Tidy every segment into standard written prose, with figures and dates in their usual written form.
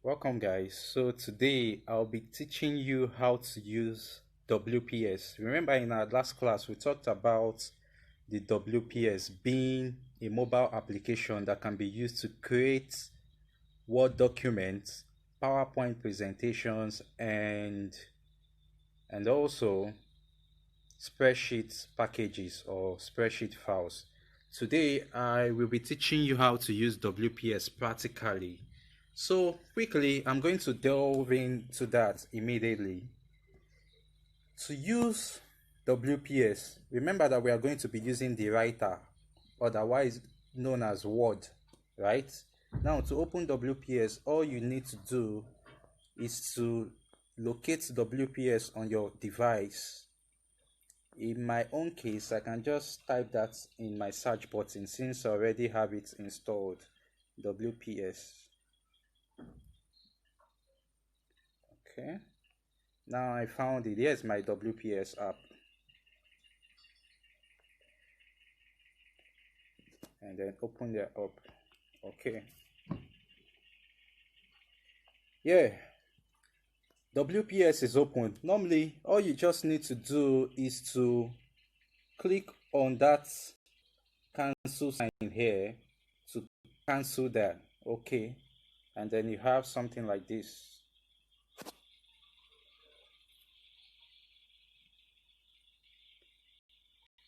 Welcome guys. So today I'll be teaching you how to use WPS. Remember in our last class we talked about the WPS being a mobile application that can be used to create Word documents, PowerPoint presentations and also spreadsheet packages or spreadsheet files. Today I will be teaching you how to use WPS practically. So quickly, I'm going to delve into that immediately. To use WPS, remember that we are going to be using the writer, otherwise known as Word, right? Now to open WPS, all you need to do is to locate WPS on your device. In my own case, I can just type that in my search button since I already have it installed, WPS. Okay, now I found it. Here's my WPS app, and then open that up. Okay, yeah, WPS is open. Normally all you just need to do is to click on that cancel sign here to cancel that. Okay, and then you have something like this.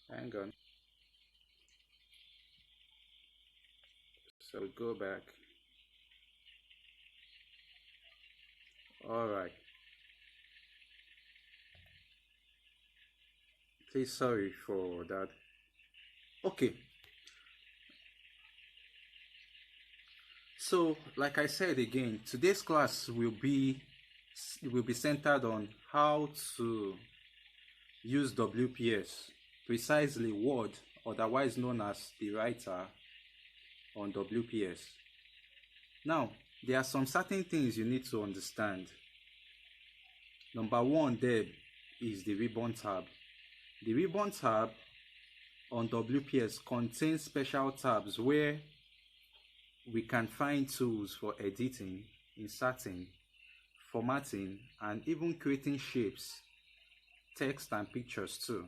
Hang on. So go back. All right. Please, sorry for that. Okay. So, like I said again, today's class will be centered on how to use WPS, precisely Word, otherwise known as the writer on WPS. Now, there are some certain things you need to understand. Number one there is the ribbon tab. The ribbon tab on WPS contains special tabs where we can find tools for editing, inserting, formatting, and even creating shapes, text, and pictures too.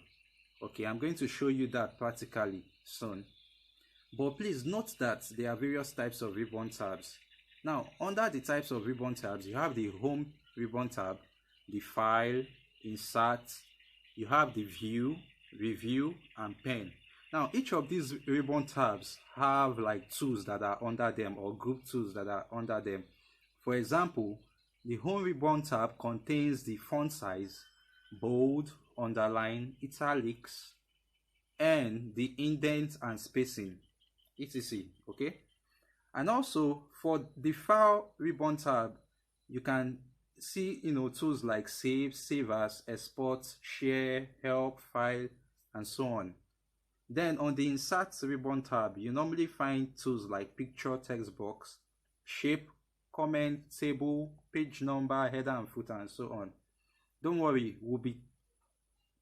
Okay, I'm going to show you that practically soon. But please note that there are various types of ribbon tabs. Now, under the types of ribbon tabs, you have the Home ribbon tab, the File, Insert, you have the View, Review, and Pen. Now, each of these ribbon tabs have like tools that are under them or group tools that are under them. For example, the Home ribbon tab contains the font size, bold, underline, italics, and the indent and spacing, etc. Okay, and also for the File ribbon tab, you can see tools like save, save as, export, share, help, file, and so on. Then on the Insert ribbon tab, you normally find tools like picture, text box, shape, comment, table, page number, header and footer, and so on. Don't worry, we'll be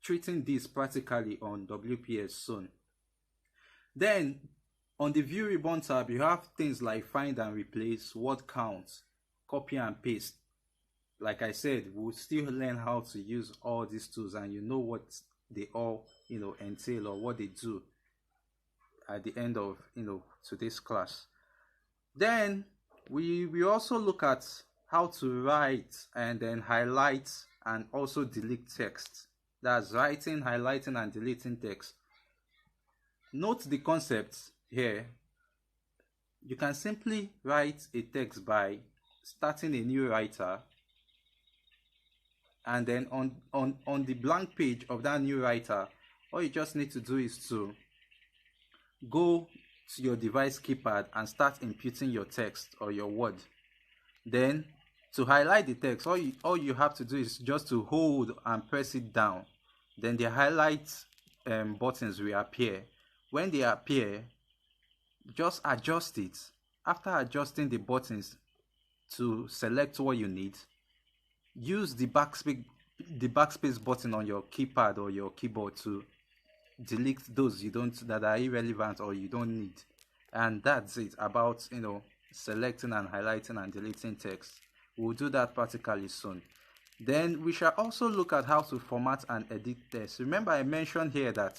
treating this practically on WPS soon. Then on the View ribbon tab, you have things like find and replace, word count, copy and paste. Like I said, we'll still learn how to use all these tools, and you know what they all entail or what they do at the end of today's class. Then we also look at how to write and then highlight and also delete text. That's writing, highlighting, and deleting text. Note the concept here. You can simply write a text by starting a new writer, and then on the blank page of that new writer, all you just need to do is to go to your device keypad and start inputting your text or your word. Then to highlight the text, all you have to do is just to hold and press it down. Then the highlight buttons will appear. When they appear, just adjust it. After adjusting the buttons to select what you need, use the backspace button on your keypad or your keyboard to delete those that are irrelevant or you don't need. And that's it about selecting and highlighting and deleting text. We'll do that practically soon. Then we shall also look at how to format and edit text. Remember, I mentioned here that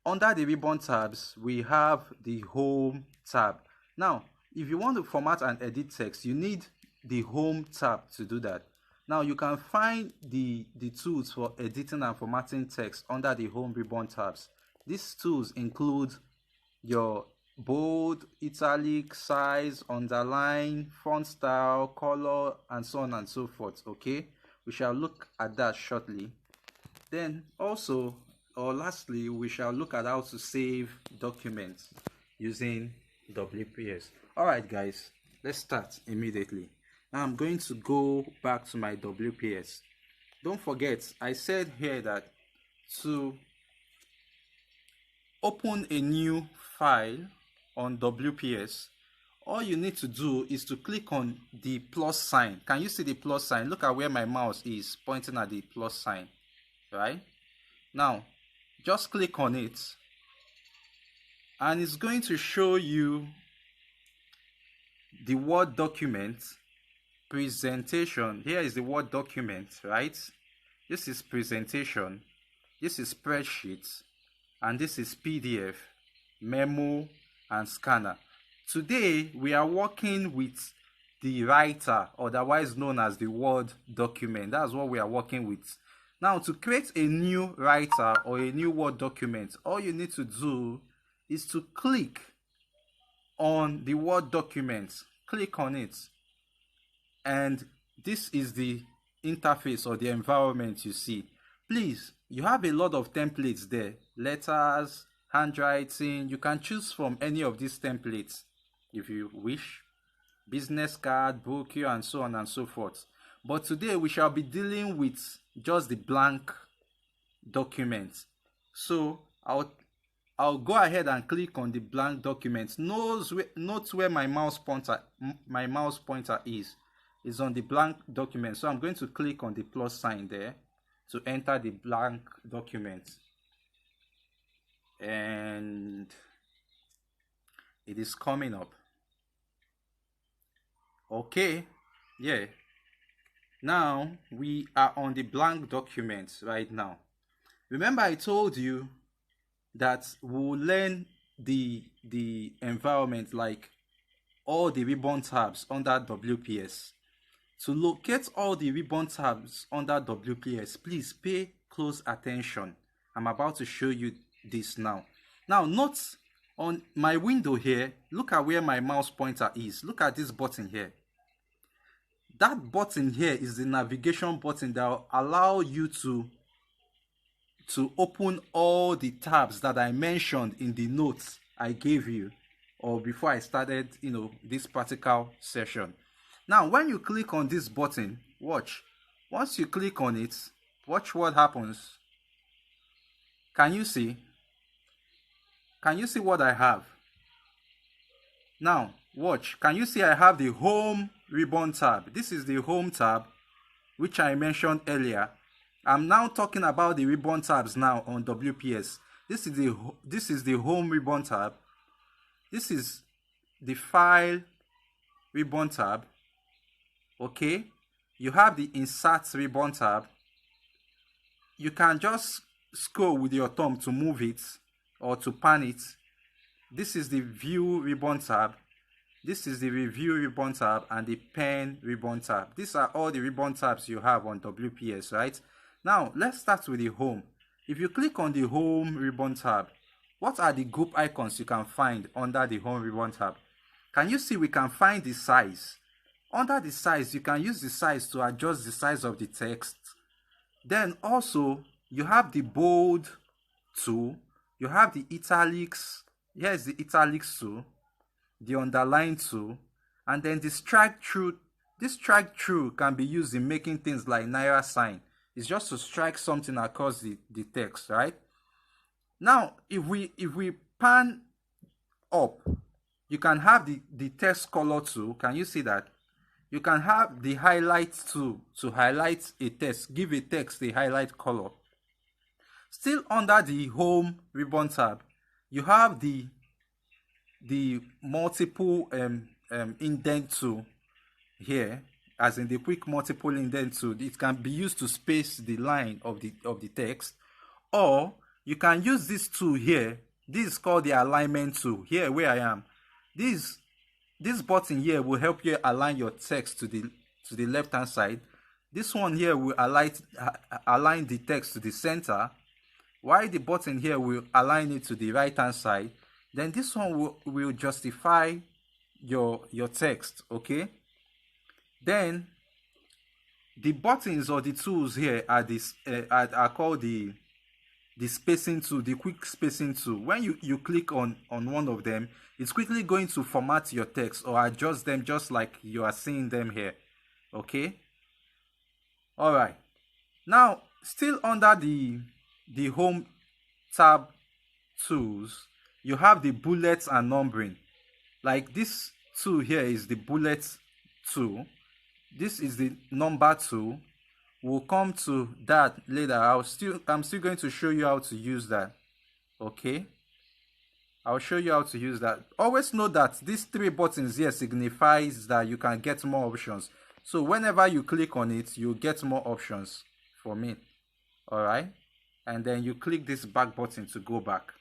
under the ribbon tabs, we have the home tab. Now, if you want to format and edit text, you need the home tab to do that. Now, you can find the tools for editing and formatting text under the home ribbon tabs. These tools include your bold, italic, size, underline, font style, color, and so on and so forth. Okay, we shall look at that shortly. Then also, or lastly, we shall look at how to save documents using WPS. Alright guys, let's start immediately. Now I'm going to go back to my WPS. Don't forget, I said here that to open a new file on WPS, all you need to do is to click on the plus sign. Can you see the plus sign? Look at where my mouse is pointing at the plus sign, right? Now, just click on it and it's going to show you the Word document presentation. Here is the Word document, right? This is presentation, this is spreadsheet, and this is PDF, memo, and scanner. Today we are working with the writer, otherwise known as the Word document. That's what we are working with. Now, to create a new writer or a new Word document, all you need to do is to click on the Word document. Click on it. And this is the interface or the environment you see. Please, you have a lot of templates there. Letters, handwriting. You can choose from any of these templates if you wish. Business card, brochure, and so on and so forth. But today we shall be dealing with just the blank document. So I'll go ahead and click on the blank document. Note where my mouse pointer is. It's on the blank document. So I'm going to click on the plus sign there to enter the blank document. And it is coming up. Okay, yeah. Now we are on the blank document right now. Remember, I told you that we'll learn the environment, like all the ribbon tabs under WPS. To locate all the ribbon tabs under WPS, please pay close attention. I'm about to show you this now. Now, note on my window here, look at where my mouse pointer is. Look at this button here. That button here is the navigation button that will allow you to open all the tabs that I mentioned in the notes I gave you, or before I started, this practical session. Now, when you click on this button, watch. Once you click on it, watch what happens. Can you see? Can you see what I have? Now, watch. Can you see I have the home ribbon tab? This is the home tab, which I mentioned earlier. I'm now talking about the ribbon tabs now on WPS. This is the home ribbon tab. This is the file ribbon tab. Okay, you have the insert ribbon tab. You can just scroll with your thumb to move it or to pan it. This is the view ribbon tab. This is the review ribbon tab and the pen ribbon tab. These are all the ribbon tabs you have on WPS, right? Now, let's start with the home. If you click on the home ribbon tab, what are the group icons you can find under the home ribbon tab? Can you see we can find the size? Under the size, you can use the size to adjust the size of the text. Then also, you have the bold tool. You have the italics. Here is the italics tool, the underline tool, and then the strike through. This strike through can be used in making things like Naira sign. It's just to strike something across the text, right? Now, if we pan up, you can have the text color tool. Can you see that? You can have the highlight tool to highlight a text, give a text a highlight color. Still under the home ribbon tab, you have the multiple indent tool. here, as in the quick multiple indent tool. It can be used to space the line of the text, or you can use this tool here. This is called the alignment tool. Here where I am, this button here will help you align your text to the left hand side. This one here will align the text to the center, while the button here will align it to the right hand side. Then this one will justify your text. Okay, then the buttons or the tools here are called the spacing tool, the quick spacing tool. When you click on one of them, it's quickly going to format your text or adjust them just like you are seeing them here. Okay, all right. Now, still under the home tab tools, you have the bullets and numbering. Like this tool here is the bullet tool. This is the number tool. We'll come to that later. I'm still going to show you how to use that. Okay, I'll show you how to use that. Always know that these three buttons here signifies that you can get more options. So whenever you click on it, you get more options from it. All right, and then you click this back button to go back.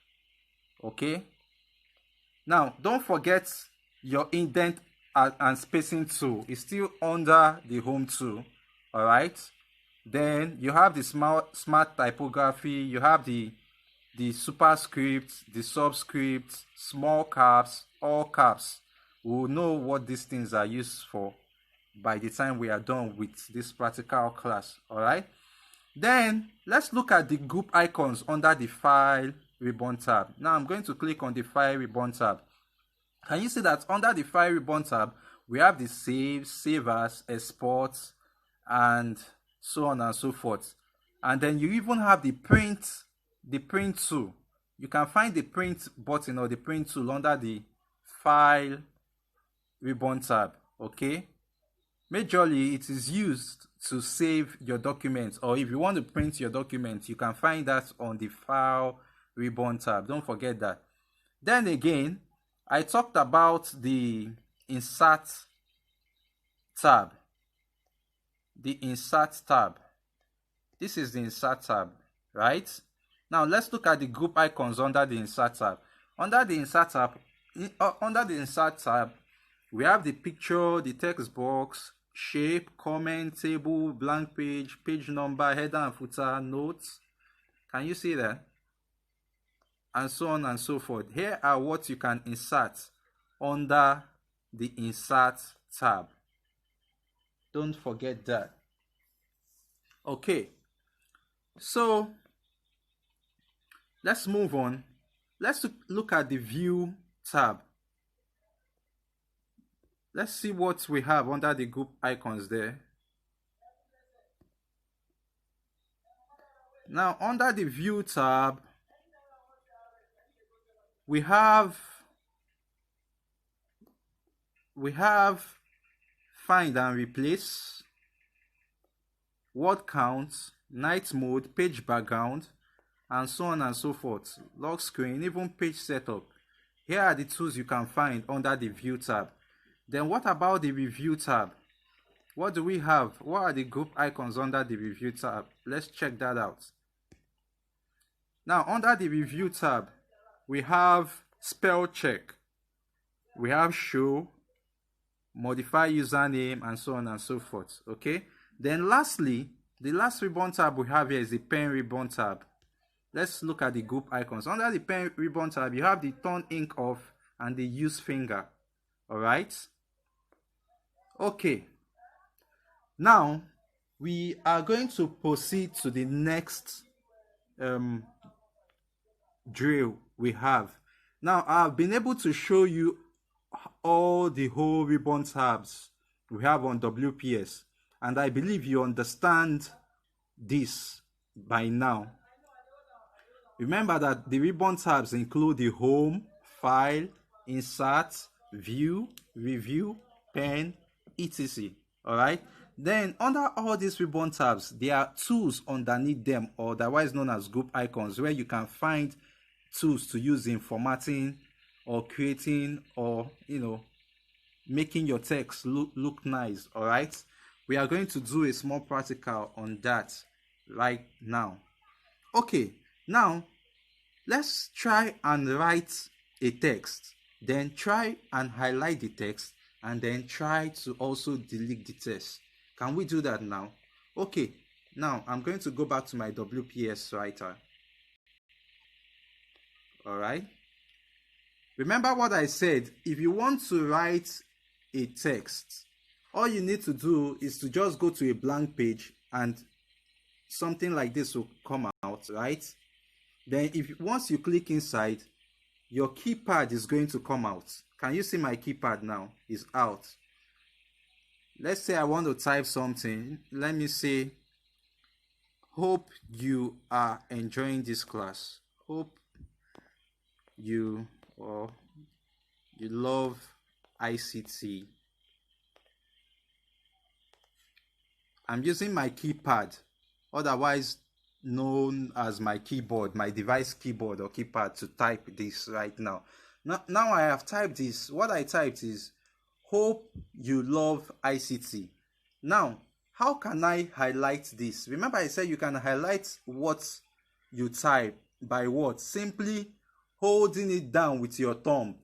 Okay, now don't forget your indent and spacing tool is still under the home tool. All right, then you have the smart typography, you have the superscript, the subscript, small caps, all caps. We'll know what these things are used for by the time we are done with this practical class. All right, then let's look at the group icons under the file ribbon tab. Now I'm going to click on the file ribbon tab. Can you see that under the file ribbon tab we have the save as, export, and so on and so forth. And then you even have the print tool. You can find the print button or the print tool under the file ribbon tab. Okay, majorly it is used to save your documents, or if you want to print your document, you can find that on the file ribbon tab. Don't forget that. Then again, I talked about the insert tab. The insert tab. This is the insert tab, right? Now let's look at the group icons under the insert tab. Under the insert tab, we have the picture, the text box, shape, comment, table, blank page, page number, header and footer, notes. Can you see that? And so on and so forth. Here are what you can insert under the insert tab. Don't forget that. Okay, so let's move on. Let's look at the view tab. Let's see what we have under the group icons there. Now under the view tab, we have find and replace, word count, night mode, page background, and so on and so forth. Lock screen, even page setup. Here are the tools you can find under the view tab. Then what about the review tab? What do we have? What are the group icons under the review tab? Let's check that out. Now under the review tab, we have spell check, we have show, modify username, and so on and so forth. Okay, then lastly, the last ribbon tab we have here is the pen ribbon tab. Let's look at the group icons. Under the pen ribbon tab, you have the turn ink off and the use finger. All right, okay, now we are going to proceed to the next drill we have. Now I've been able to show you all the whole ribbon tabs we have on WPS, and I believe you understand this by now. Remember that the ribbon tabs include the home, file, insert, view, review, pen, etc. All right, then under all these ribbon tabs, there are tools underneath them, or otherwise known as group icons, where you can find tools to use in formatting or creating, or making your text look nice. All right, we are going to do a small practical on that right now. Okay, now let's try and write a text, then try and highlight the text, and then try to also delete the text. Can we do that now? Okay, now I'm going to go back to my WPS writer. All right, remember what I said. If you want to write a text, all you need to do is to just go to a blank page and something like this will come out, right? Then once you click inside, your keypad is going to come out. Can you see my keypad now? It's out. Let's say I want to type something. Let me say, hope you are enjoying this class. Hope you love ICT. I'm using my keypad, otherwise known as my keyboard, my device keyboard or keypad, to type this right now. Now I have typed this. What I typed is, hope you love ICT. Now, how can I highlight this? Remember I said you can highlight what you type by what? Simply holding it down with your thumb,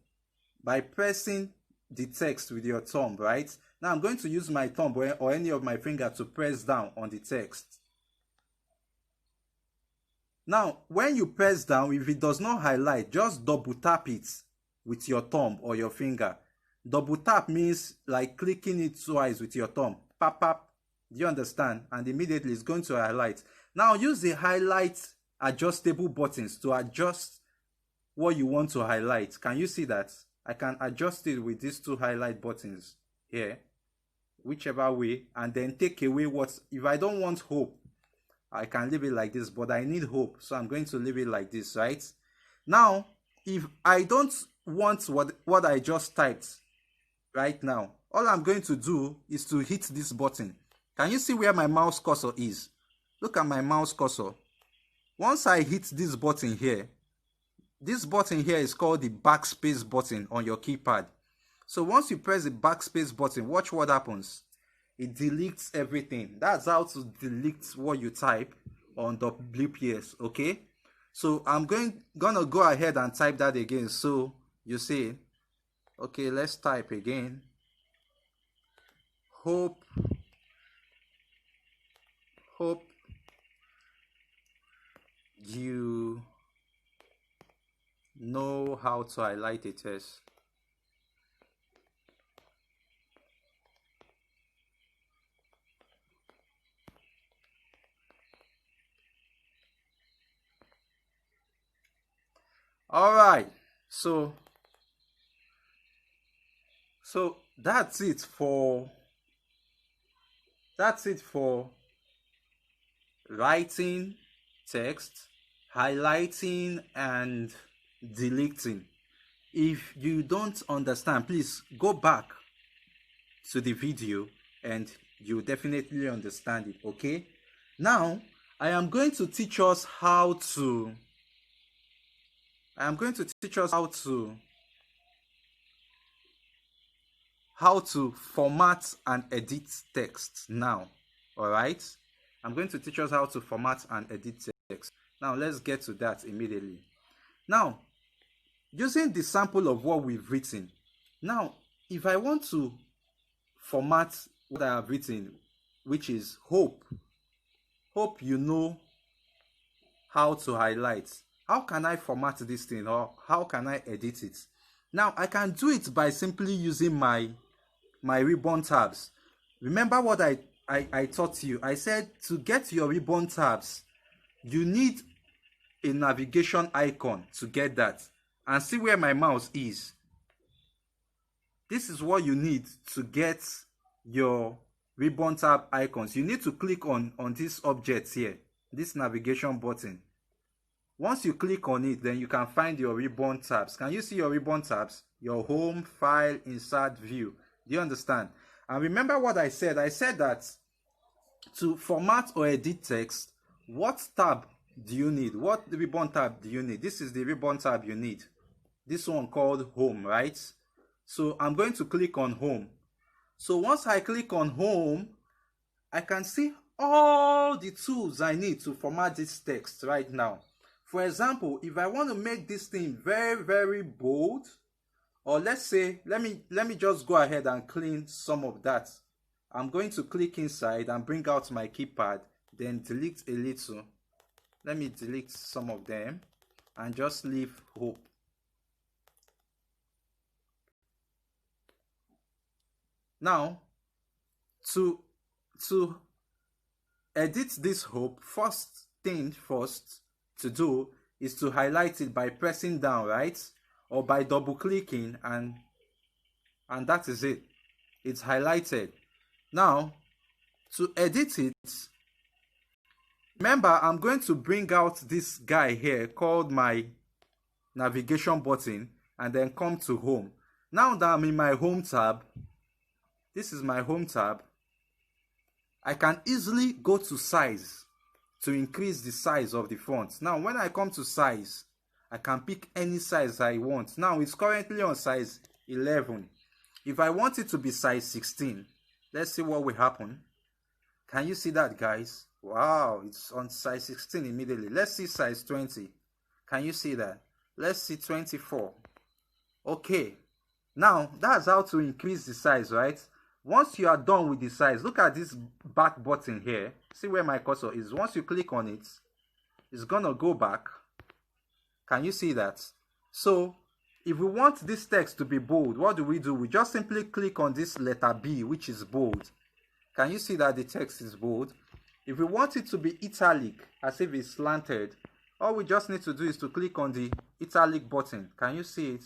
by pressing the text with your thumb, right? Now I'm going to use my thumb or any of my finger to press down on the text. Now, when you press down, if it does not highlight, just double tap it with your thumb or your finger. Double tap means like clicking it twice with your thumb. Pap, pap. Do you understand? And immediately it's going to highlight. Now use the highlight adjustable buttons to adjust what you want to highlight. Can you see that? I can adjust it with these two highlight buttons here, whichever way, and then take away what. If I don't want hope, I can leave it like this, but I need hope, so I'm going to leave it like this, right? Now, if I don't want what I just typed right now, all I'm going to do is to hit this button. Can you see where my mouse cursor is? Look at my mouse cursor. Once I hit this button here, this button here is called the backspace button on your keypad. So once you press the backspace button, watch what happens. It deletes everything. That's how to delete what you type on WPS, okay? So I'm gonna go ahead and type that again. So you see, okay, let's type again. Hope you know how to highlight a text. All right, so that's it for writing text, highlighting, and deleting. If you don't understand, please go back to the video and you definitely understand it, okay? Now I am going to teach us how to format and edit text now. All right, I'm going to teach us how to format and edit text. Now let's get to that immediately. Now, using the sample of what we've written, now if I want to format what I have written, which is hope you know how to highlight, how can I format this thing, or how can I edit it? Now I can do it by simply using my ribbon tabs. Remember what I taught you. I said to get your ribbon tabs, you need a navigation icon to get that. And see where my mouse is. This is what you need to get your ribbon tab icons. You need to click on this object here, this navigation button. Once you click on it, then you can find your ribbon tabs. Can you see your ribbon tabs? Your home, file, insert, view. Do you understand? And remember what I said? I said that to format or edit text, what tab do you need? What ribbon tab do you need? This is the ribbon tab you need. This one called home, right? So I'm going to click on home. So once I click on home, I can see all the tools I need to format this text right now. For example, if I want to make this thing very, very bold, or let's say, let me just go ahead and clean some of that. I'm going to click inside and bring out my keypad, then delete a little. Let me delete some of them and just leave hope. Now, to edit this hope, first thing first to do is to highlight it by pressing down, right? Or by double clicking, and that is it. It's highlighted. Now, to edit it, remember I'm going to bring out this guy here called my navigation button and then come to home. Now that I'm in my home tab, this is my home tab, I can easily go to size to increase the size of the font. Now when I come to size, I can pick any size I want. Now it's currently on size 11. If I want it to be size 16, let's see what will happen. Can you see that, guys? Wow, it's on size 16 immediately. Let's see size 20. Can you see that? Let's see 24. Okay, now that's how to increase the size, right? Once you are done with the size, look at this back button here. See where my cursor is. Once you click on it, it's gonna go back. Can you see that? So if we want this text to be bold, what do? We just simply click on this letter B, which is bold. Can you see that the text is bold? If we want it to be italic, as if it's slanted, all we just need to do is to click on the italic button. Can you see it?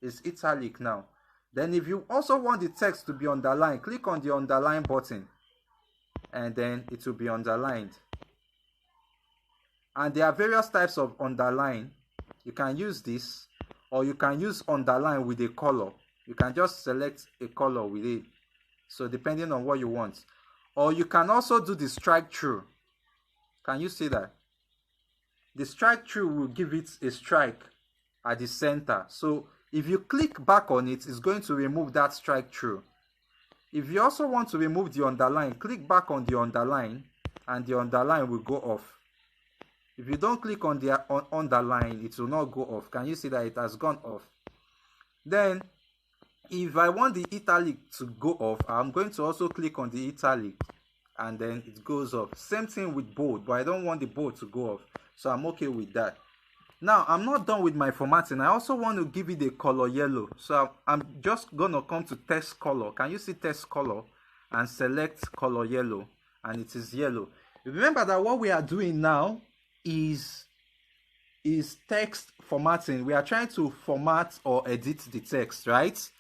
It's italic now. Then if you also want the text to be underlined, click on the underline button and then it will be underlined. And there are various types of underline. You can use this, or you can use underline with a color. You can just select a color with it. So depending on what you want. Or you can also do the strike through. Can you see that? The strike through will give it a strike at the center. So if you click back on it, it's going to remove that strike through. If you also want to remove the underline, click back on the underline and the underline will go off. If you don't click on the underline, it will not go off. Can you see that it has gone off? Then, if I want the italic to go off, I'm going to also click on the italic and then it goes off. Same thing with bold, but I don't want the bold to go off. So I'm okay with that. Now, I'm not done with my formatting. I also want to give it a color yellow. So I'm just going to come to text color. Can you see text color? And select color yellow. And it is yellow. Remember that what we are doing now is text formatting. We are trying to format or edit the text, right?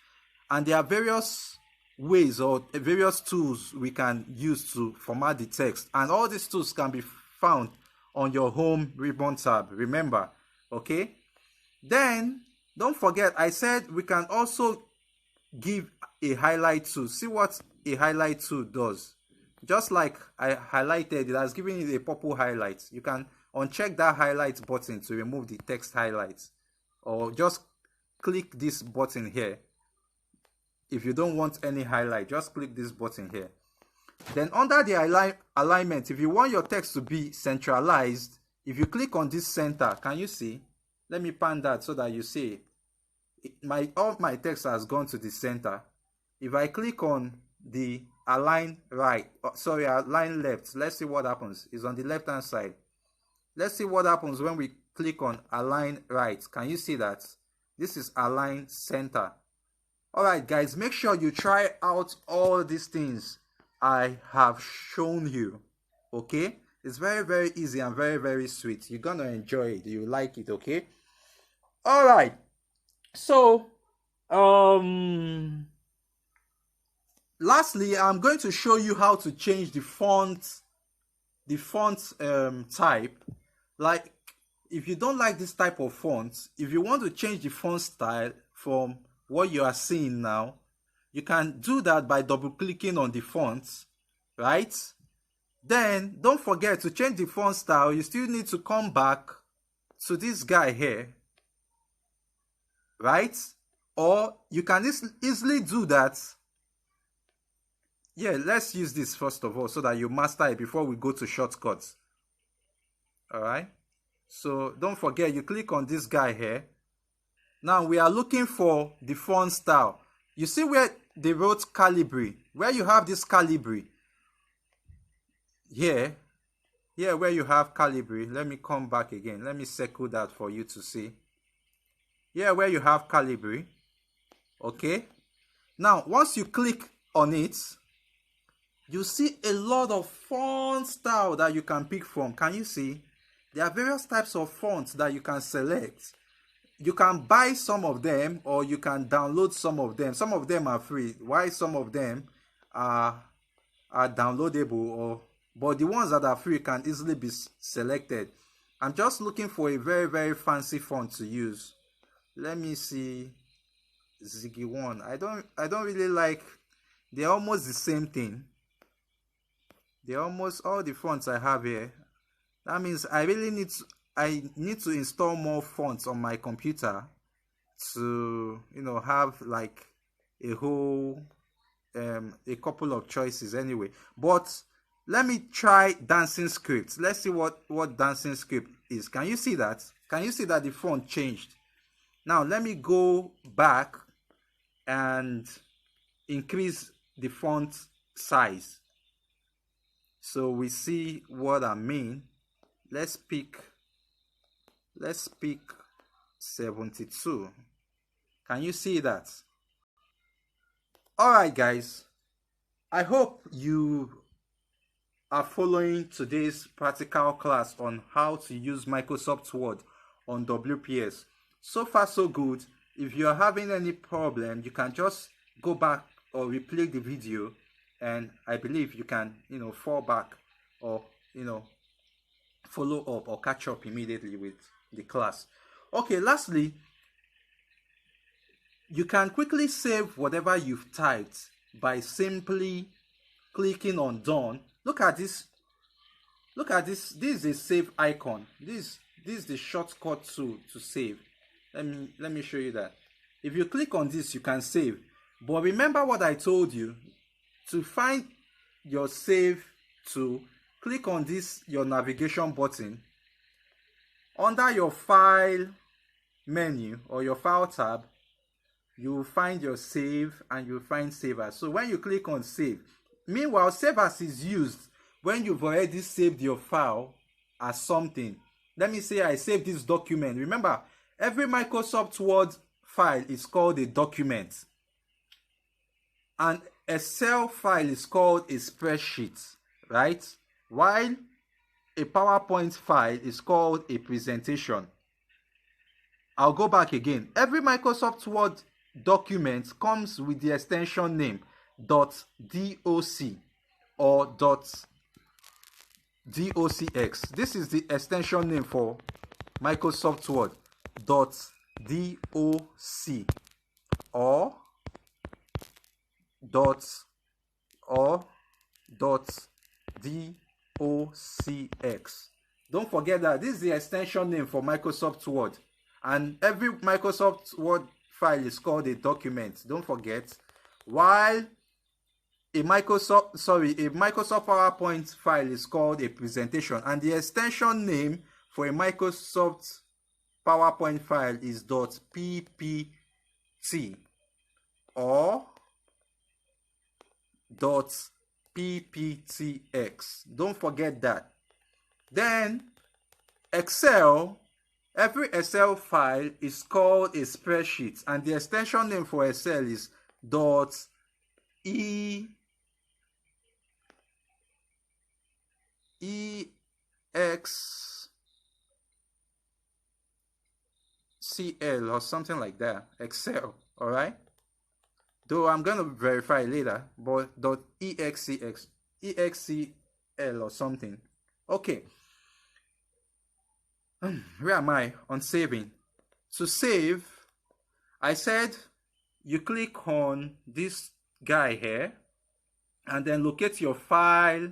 And there are various ways or various tools we can use to format the text. And all these tools can be found on your home ribbon tab. Remember. Okay, then don't forget I said we can also give a highlight tool. See what a highlight tool does. Just like I highlighted, it has given you a purple highlight. You can uncheck that highlight button to remove the text highlights, or just click this button here. If you don't want any highlight, just click this button here. Then under the alignment, if you want your text to be centralized, if you click on this center, can you see? Let me pan that so that you see all my text has gone to the center. If I click on the align right, align left, let's see what happens. It's on the left hand side. Let's see what happens when we click on align right. Can you see that? This is align center. Alright guys, make sure you try out all these things I have shown you. Okay? It's very, very easy and very, very sweet. You're gonna enjoy it. You like it, okay? Alright. So, lastly, I'm going to show you how to change the font type. Like, if you don't like this type of font, if you want to change the font style from what you are seeing now, you can do that by double clicking on the font, right? Then don't forget to change the font style. You still need to come back to this guy here, right? Or you can easily do that. Yeah, let's use this first of all so that you master it before we go to shortcuts. All right. So don't forget, you click on this guy here. Now we are looking for the font style. You see where they wrote Calibri, where you have this Calibri. Here where you have Calibri, let me come back again. Let me circle that for you to see. Here where you have Calibri. Okay. Now, once you click on it, you see a lot of font style that you can pick from. Can you see? There are various types of fonts that you can select. You can buy some of them or you can download some of them. Some of them are free, while some of them are downloadable, but the ones that are free can easily be selected. I'm just looking for a very, very fancy font to use. Let me see. Ziggy one. I don't really like. They're almost the same thing. They're almost all the fonts I have here. That means I need to install more fonts on my computer to, have like a whole a couple of choices anyway. But let me try Dancing Script. Let's see what Dancing Script is. Can you see that? Can you see that the font changed? Now let me go back and increase the font size so we see what I mean. Let's pick 72. Can you see that? Alright guys, I hope you are following today's practical class on how to use Microsoft Word on WPS. So far so good. If you are having any problem, you can just go back or replay the video, and I believe you can fall back or follow up or catch up immediately with the class. Okay, lastly, you can quickly save whatever you've typed by simply clicking on done. Look at this. This is a save icon. This is the shortcut tool to save. Let me show you that. If you click on this, you can save. But remember what I told you. To find your save tool, click on this, your navigation button. Under your file menu or your file tab, you will find your save and you'll find save as. So when you click on save, meanwhile, save as is used when you've already saved your file as something. Let me say I saved this document. Remember, every Microsoft Word file is called a document. An Excel file is called a spreadsheet, right? While a PowerPoint file is called a presentation. I'll go back again. Every Microsoft Word document comes with the extension name .doc or .docx. This is the extension name for Microsoft Word, .doc or .docx. Don't forget that this is the extension name for Microsoft Word, and every Microsoft Word file is called a document. Don't forget. While a Microsoft PowerPoint file is called a presentation, and the extension name for a Microsoft PowerPoint file is .ppt or .pptx. Don't forget that. Then Excel, every Excel file is called a spreadsheet, and the extension name for Excel is .excl or something like that. Excel, all right? Though I'm going to verify later, but .excl or something. Okay. Where am I? On saving. To save, I said you click on this guy here and then locate your file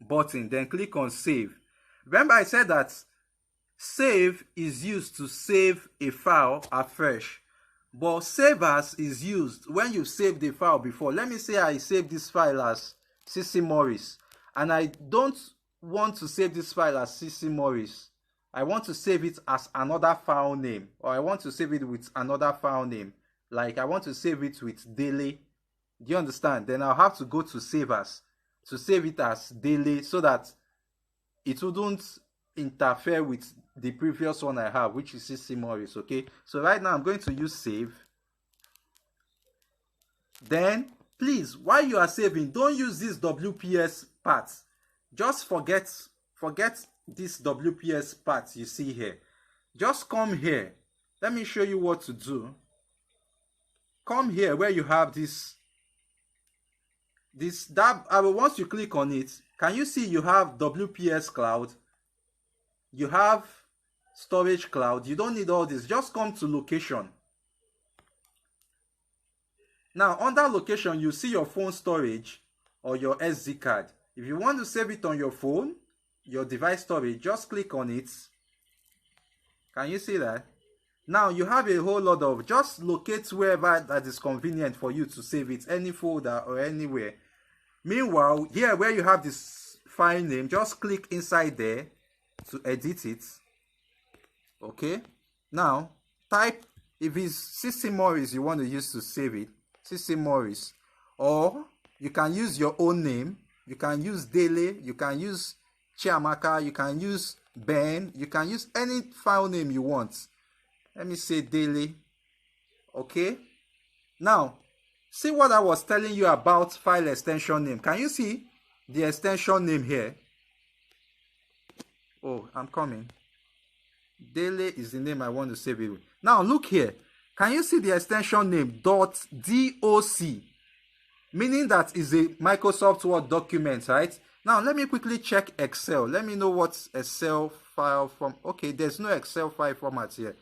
button, then click on save. Remember I said that save is used to save a file afresh, But save as is used when you save the file before. Let me say I save this file as CC Morris, and I don't want to save this file as CC Morris. I want to save it as another file name, or I want to save it with another file name. Like I want to save it with daily. Do you understand? Then I'll have to go to save as to save it as daily so that it wouldn't interfere with the previous one I have, which is CC Morris. Okay, so right now I'm going to use save. Then please, while you are saving, don't use this WPS part. Just forget this WPS part you see here. Just come here. Let me show you what to do. Come here where you have this once you click on it, can you see you have WPS cloud? You have storage cloud. You don't need all this. Just come to location. Now under location, you see your phone storage or your SD card. If you want to save it on your phone, your device storage, just click on it. Can you see that? Now you have a whole lot of, just locate wherever that is convenient for you to save it, any folder or anywhere. Meanwhile, here where you have this file name, just click inside there to edit it. Okay, now type, if it's CC Morris you want to use to save it, CC Morris, or you can use your own name. You can use Daily, you can use Chiamaka, you can use Ben, you can use any file name you want. Let me say Daily. Okay, now see what I was telling you about file extension name. Can you see the extension name here? Oh, I'm coming. Daily is the name I want to save it with. Now look here. Can you see the extension name .doc? Meaning that is a Microsoft Word document, right? Now let me quickly check Excel. Let me know what Excel file from. Okay, there's no Excel file format here.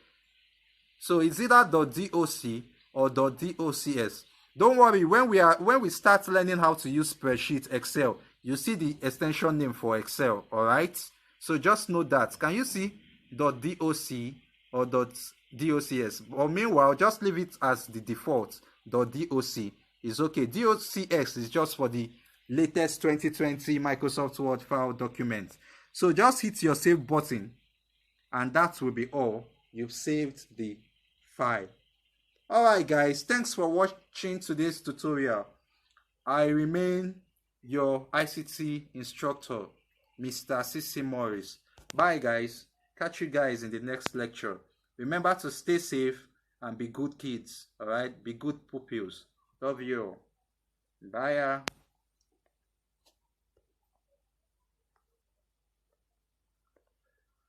So it's either .doc or .docs. Don't worry, when we start learning how to use spreadsheet Excel, you see the extension name for Excel, all right? So just know that. Can you see .doc or .docs? Or meanwhile, just leave it as the default. .doc is okay. .docx is just for the latest 2020 Microsoft Word file document. So just hit your save button, and that will be all. You've saved the file. Alright guys, thanks for watching today's tutorial. I remain your ICT instructor, Mr. CC Morris. Bye guys. Catch you guys in the next lecture. Remember to stay safe and be good kids. Alright, be good pupils. Love you all. Bye.